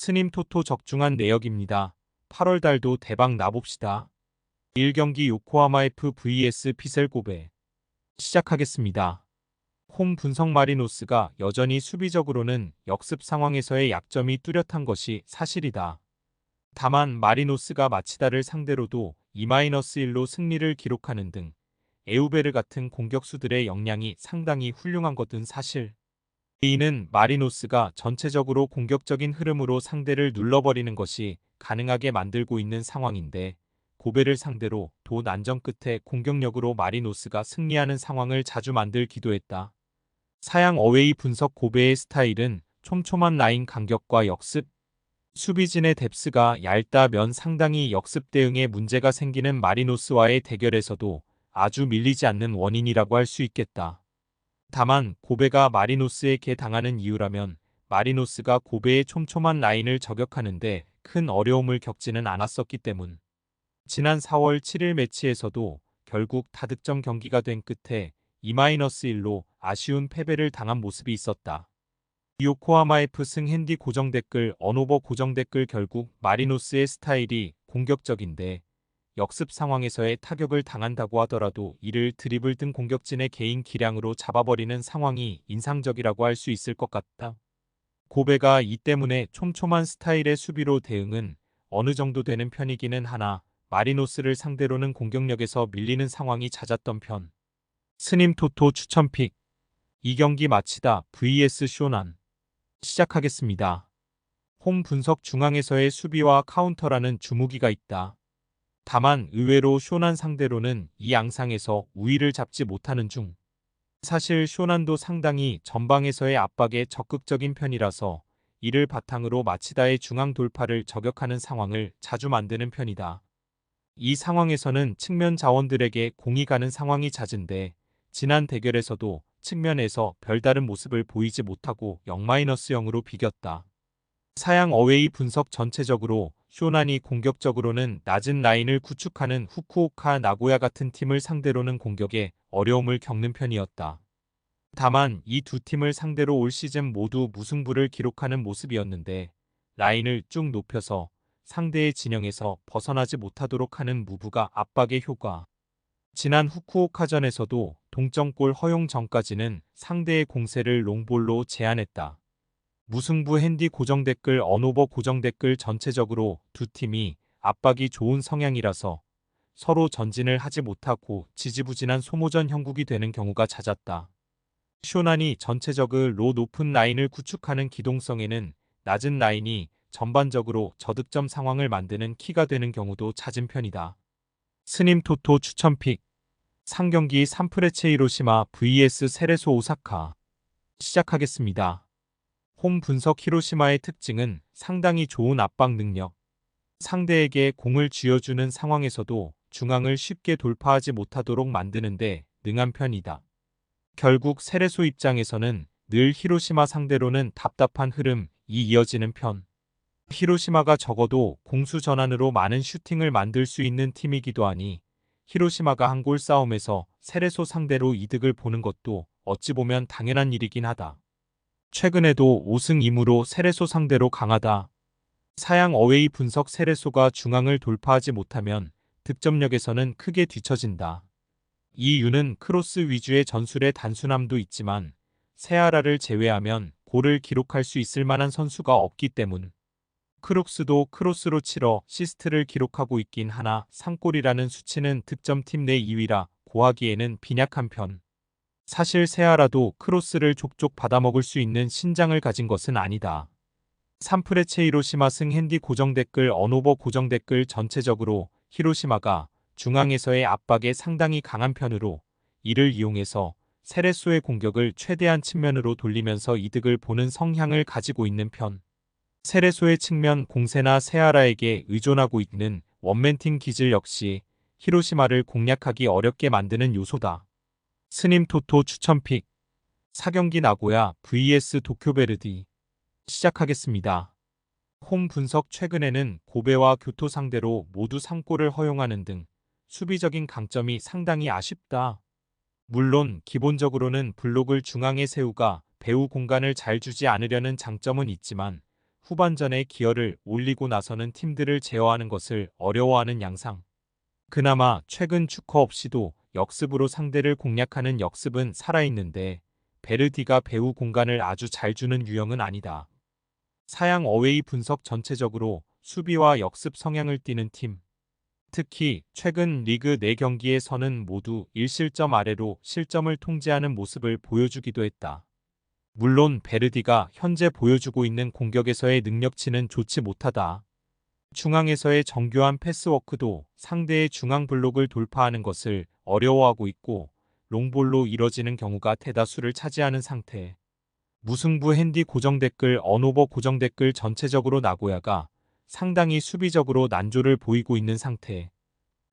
스님 토토 적중한 내역입니다. 8월 달도 대박 나봅시다. 1경기 요코하마 F vs 피셀 고베 시작하겠습니다. 홈 분석 마리노스가 여전히 수비적으로는 역습 상황에서의 약점이 뚜렷한 것이 사실이다. 다만 마리노스가 마치다를 상대로도 2-1로 승리를 기록하는 등 에우베르 같은 공격수들의 역량이 상당히 훌륭한 것은 사실. 이는 마리노스가 전체적으로 공격적인 흐름으로 상대를 눌러버리는 것이 가능하게 만들고 있는 상황인데, 고베를 상대로 도 난전 끝에 공격력으로 마리노스가 승리하는 상황을 자주 만들기도 했다. 사양 어웨이 분석 고베의 스타일은 촘촘한 라인 간격과 역습, 수비진의 뎁스가 얇다면 상당히 역습 대응에 문제가 생기는 마리노스와의 대결에서도 아주 밀리지 않는 원인이라고 할 수 있겠다. 다만 고베가 마리노스에게 당하는 이유라면 마리노스가 고베의 촘촘한 라인을 저격하는데 큰 어려움을 겪지는 않았었기 때문. 지난 4월 7일 매치에서도 결국 다득점 경기가 된 끝에 2-1로 아쉬운 패배를 당한 모습이 있었다. 요코하마 F 승 핸디 고정 댓글 언오버 고정 댓글 결국 마리노스의 스타일이 공격적인데 역습 상황에서의 타격을 당한다고 하더라도 이를 드리블 등 공격진의 개인 기량으로 잡아버리는 상황이 인상적이라고 할 수 있을 것 같다. 고베가 이 때문에 촘촘한 스타일의 수비로 대응은 어느 정도 되는 편이기는 하나 마리노스를 상대로는 공격력에서 밀리는 상황이 잦았던 편. 스님 토토 추천픽 2경기 마치다 vs 쇼난 시작하겠습니다. 홈 분석 중앙에서의 수비와 카운터라는 주무기가 있다. 다만 의외로 쇼난 상대로는 이 양상에서 우위를 잡지 못하는 중. 사실 쇼난도 상당히 전방에서의 압박에 적극적인 편이라서 이를 바탕으로 마치다의 중앙 돌파를 저격하는 상황을 자주 만드는 편이다. 이 상황에서는 측면 자원들에게 공이 가는 상황이 잦은데 지난 대결에서도 측면에서 별다른 모습을 보이지 못하고 0-0으로 비겼다. 사양 어웨이 분석 전체적으로 쇼난이 공격적으로는 낮은 라인을 구축하는 후쿠오카 나고야 같은 팀을 상대로는 공격에 어려움을 겪는 편이었다. 다만 이 두 팀을 상대로 올 시즌 모두 무승부를 기록하는 모습이었는데 라인을 쭉 높여서 상대의 진영에서 벗어나지 못하도록 하는 무브가 압박의 효과. 지난 후쿠오카전에서도 동점골 허용 전까지는 상대의 공세를 롱볼로 제한했다. 무승부 핸디 고정 댓글 언오버 고정 댓글 전체적으로 두 팀이 압박이 좋은 성향이라서 서로 전진을 하지 못하고 지지부진한 소모전 형국이 되는 경우가 잦았다. 쇼난이 전체적으로 높은 라인을 구축하는 기동성에는 낮은 라인이 전반적으로 저득점 상황을 만드는 키가 되는 경우도 잦은 편이다. 스님 토토 추천픽 상경기 산프레체 히로시마 vs 세레소 오사카 시작하겠습니다. 홈 분석 히로시마의 특징은 상당히 좋은 압박 능력. 상대에게 공을 쥐어주는 상황에서도 중앙을 쉽게 돌파하지 못하도록 만드는데 능한 편이다. 결국 세레소 입장에서는 늘 히로시마 상대로는 답답한 흐름이 이어지는 편. 히로시마가 적어도 공수 전환으로 많은 슈팅을 만들 수 있는 팀이기도 하니 히로시마가 한 골 싸움에서 세레소 상대로 이득을 보는 것도 어찌 보면 당연한 일이긴 하다. 최근에도 5승 2무로 세레소 상대로 강하다. 사양 어웨이 분석 세레소가 중앙을 돌파하지 못하면 득점력에서는 크게 뒤처진다. 이 이유는 크로스 위주의 전술의 단순함도 있지만 세아라를 제외하면 골을 기록할 수 있을 만한 선수가 없기 때문. 크룩스도 크로스로 치러 시스트를 기록하고 있긴 하나 3골이라는 수치는 득점팀 내 2위라 고하기에는 빈약한 편. 사실 세아라도 크로스를 족족 받아먹을 수 있는 신장을 가진 것은 아니다. 산프레체 히로시마 승 핸디 고정 댓글 언오버 고정 댓글 전체적으로 히로시마가 중앙에서의 압박에 상당히 강한 편으로 이를 이용해서 세레소의 공격을 최대한 측면으로 돌리면서 이득을 보는 성향을 가지고 있는 편. 세레소의 측면 공세나 세아라에게 의존하고 있는 원맨팀 기질 역시 히로시마를 공략하기 어렵게 만드는 요소다. 스님 토토 추천픽 4경기 나고야 vs 도쿄베르디 시작하겠습니다. 홈 분석 최근에는 고베와 교토 상대로 모두 3골을 허용하는 등 수비적인 강점이 상당히 아쉽다. 물론 기본적으로는 블록을 중앙에 세우가 배후 공간을 잘 주지 않으려는 장점은 있지만 후반전에 기어를 올리고 나서는 팀들을 제어하는 것을 어려워하는 양상. 그나마 최근 축커 없이도 역습으로 상대를 공략하는 역습은 살아있는데 베르디가 배후 공간을 아주 잘 주는 유형은 아니다. 사양 어웨이 분석 전체적으로 수비와 역습 성향을 띠는 팀. 특히 최근 리그 4경기에서는 모두 1실점 아래로 실점을 통제하는 모습을 보여주기도 했다. 물론 베르디가 현재 보여주고 있는 공격에서의 능력치는 좋지 못하다. 중앙에서의 정교한 패스워크도 상대의 중앙 블록을 돌파하는 것을 어려워하고 있고 롱볼로 이뤄지는 경우가 대다수를 차지하는 상태. 무승부 핸디 고정 댓글 언오버 고정 댓글 전체적으로 나고야가 상당히 수비적으로 난조를 보이고 있는 상태.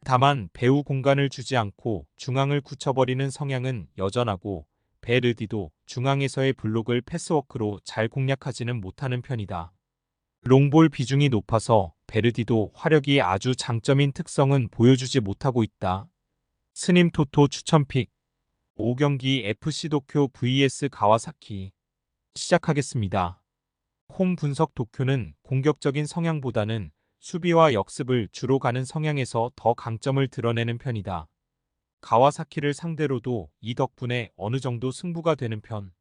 다만 배후 공간을 주지 않고 중앙을 굳혀버리는 성향은 여전하고 베르디도 중앙에서의 블록을 패스워크로 잘 공략하지는 못하는 편이다. 롱볼 비중이 높아서 베르디도 화력이 아주 장점인 특성은 보여주지 못하고 있다. 스님 토토 추천픽 5경기 FC 도쿄 vs 가와사키 시작하겠습니다. 홈 분석 도쿄는 공격적인 성향보다는 수비와 역습을 주로 가는 성향에서 더 강점을 드러내는 편이다. 가와사키를 상대로도 이 덕분에 어느 정도 승부가 되는 편.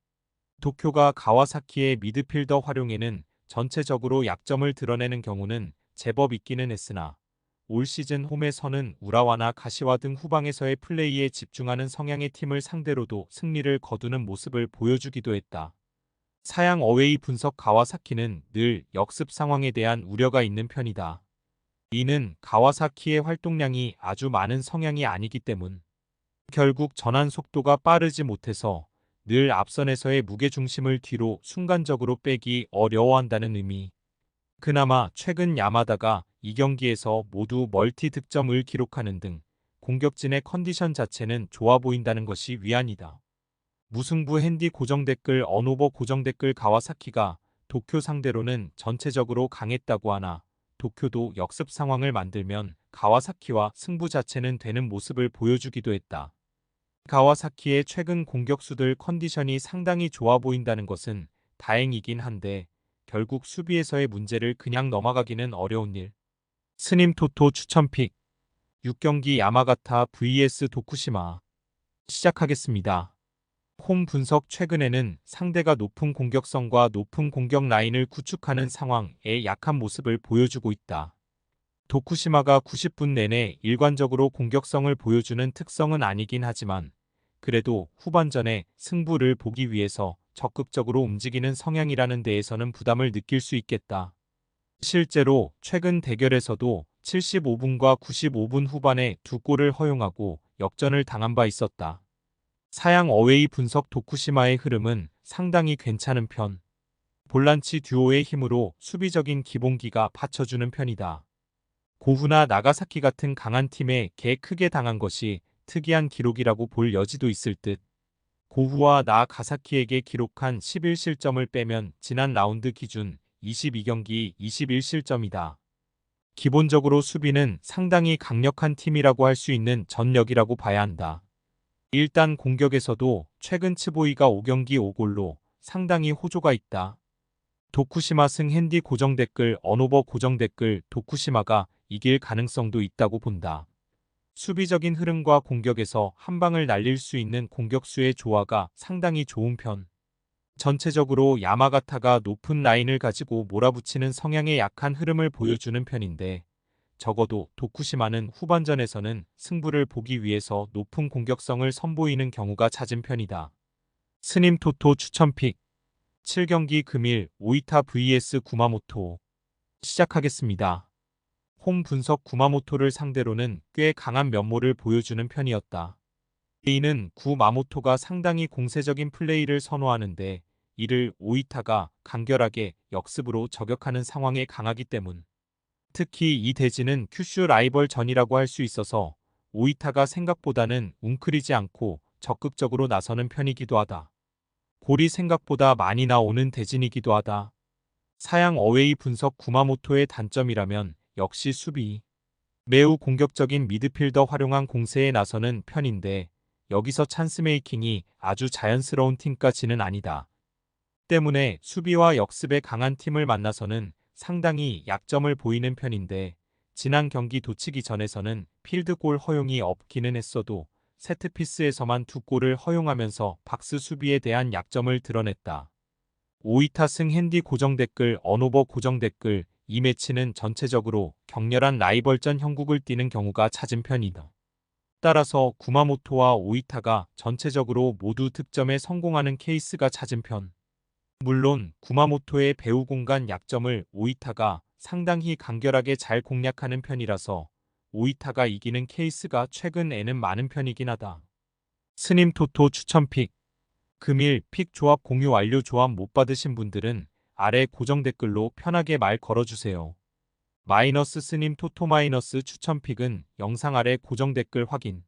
도쿄가 가와사키의 미드필더 활용에는 전체적으로 약점을 드러내는 경우는 제법 있기는 했으나 올 시즌 홈에서는 우라와나 가시와 등 후방에서의 플레이에 집중하는 성향의 팀을 상대로도 승리를 거두는 모습을 보여주기도 했다. 사양 어웨이 분석 가와사키는 늘 역습 상황에 대한 우려가 있는 편이다. 이는 가와사키의 활동량이 아주 많은 성향이 아니기 때문. 결국 전환 속도가 빠르지 못해서 늘 앞선에서의 무게중심을 뒤로 순간적으로 빼기 어려워한다는 의미. 그나마 최근 야마다가 이 경기에서 모두 멀티 득점을 기록하는 등 공격진의 컨디션 자체는 좋아 보인다는 것이 위안이다. 무승부 핸디 고정 댓글 언오버 고정 댓글 가와사키가 도쿄 상대로는 전체적으로 강했다고 하나 도쿄도 역습 상황을 만들면 가와사키와 승부 자체는 되는 모습을 보여주기도 했다. 가와사키의 최근 공격수들 컨디션이 상당히 좋아 보인다는 것은 다행이긴 한데 결국 수비에서의 문제를 그냥 넘어가기는 어려운 일. 스님 토토 추천픽 6경기 야마가타 vs 도쿠시마 시작하겠습니다. 홈 분석 최근에는 상대가 높은 공격성과 높은 공격 라인을 구축하는 상황에 약한 모습을 보여주고 있다. 도쿠시마가 90분 내내 일관적으로 공격성을 보여주는 특성은 아니긴 하지만 그래도 후반전에 승부를 보기 위해서 적극적으로 움직이는 성향이라는 데에서는 부담을 느낄 수 있겠다. 실제로 최근 대결에서도 75분과 95분 후반에 두 골을 허용하고 역전을 당한 바 있었다. 사양 어웨이 분석 도쿠시마의 흐름은 상당히 괜찮은 편. 볼란치 듀오의 힘으로 수비적인 기본기가 받쳐주는 편이다. 고후나 나가사키 같은 강한 팀에 개 크게 당한 것이 특이한 기록이라고 볼 여지도 있을 듯. 고후와 나가사키에게 기록한 11실점을 빼면 지난 라운드 기준 22경기 21실점이다. 기본적으로 수비는 상당히 강력한 팀이라고 할 수 있는 전력이라고 봐야 한다. 일단 공격에서도 최근 츠보이가 5경기 5골로 상당히 호조가 있다. 도쿠시마 승 핸디 고정 댓글 언오버 고정 댓글 도쿠시마가 이길 가능성도 있다고 본다. 수비적인 흐름과 공격에서 한 방을 날릴 수 있는 공격수의 조화가 상당히 좋은 편. 전체적으로 야마가타가 높은 라인을 가지고 몰아붙이는 성향의 약한 흐름을 보여주는 편인데 적어도 도쿠시마는 후반전에서는 승부를 보기 위해서 높은 공격성을 선보이는 경우가 잦은 편이다. 스님 토토 추천픽 7경기 금일 오이타 vs 구마모토 시작하겠습니다. 홈 분석 구마모토를 상대로는 꽤 강한 면모를 보여주는 편이었다. 이는 구마모토가 상당히 공세적인 플레이를 선호하는데 이를 오이타가 간결하게 역습으로 저격하는 상황에 강하기 때문. 특히 이 대지는 큐슈 라이벌 전이라고 할 수 있어서 오이타가 생각보다는 웅크리지 않고 적극적으로 나서는 편이기도 하다. 골이 생각보다 많이 나오는 대진이기도 하다. 사양 어웨이 분석 구마모토의 단점이라면 역시 수비. 매우 공격적인 미드필더 활용한 공세에 나서는 편인데 여기서 찬스 메이킹이 아주 자연스러운 팀까지는 아니다. 때문에 수비와 역습에 강한 팀을 만나서는 상당히 약점을 보이는 편인데 지난 경기 도치기 전에서는 필드골 허용이 없기는 했어도 세트피스에서만 2골을 허용하면서 박스 수비에 대한 약점을 드러냈다. 오이타 승 핸디 고정 댓글 언오버 고정 댓글 이 매치는 전체적으로 격렬한 라이벌전 형국을 띠는 경우가 잦은 편이다. 따라서 구마모토와 오이타가 전체적으로 모두 득점에 성공하는 케이스가 잦은 편. 물론 구마모토의 배후 공간 약점을 오이타가 상당히 간결하게 잘 공략하는 편이라서 오이타가 이기는 케이스가 최근에는 많은 편이긴 하다. 스님 토토 추천픽 금일 픽 조합 공유 완료. 조합 못 받으신 분들은 아래 고정 댓글로 편하게 말 걸어주세요. 마이너스 스님 토토 마이너스 추천픽은 영상 아래 고정 댓글 확인.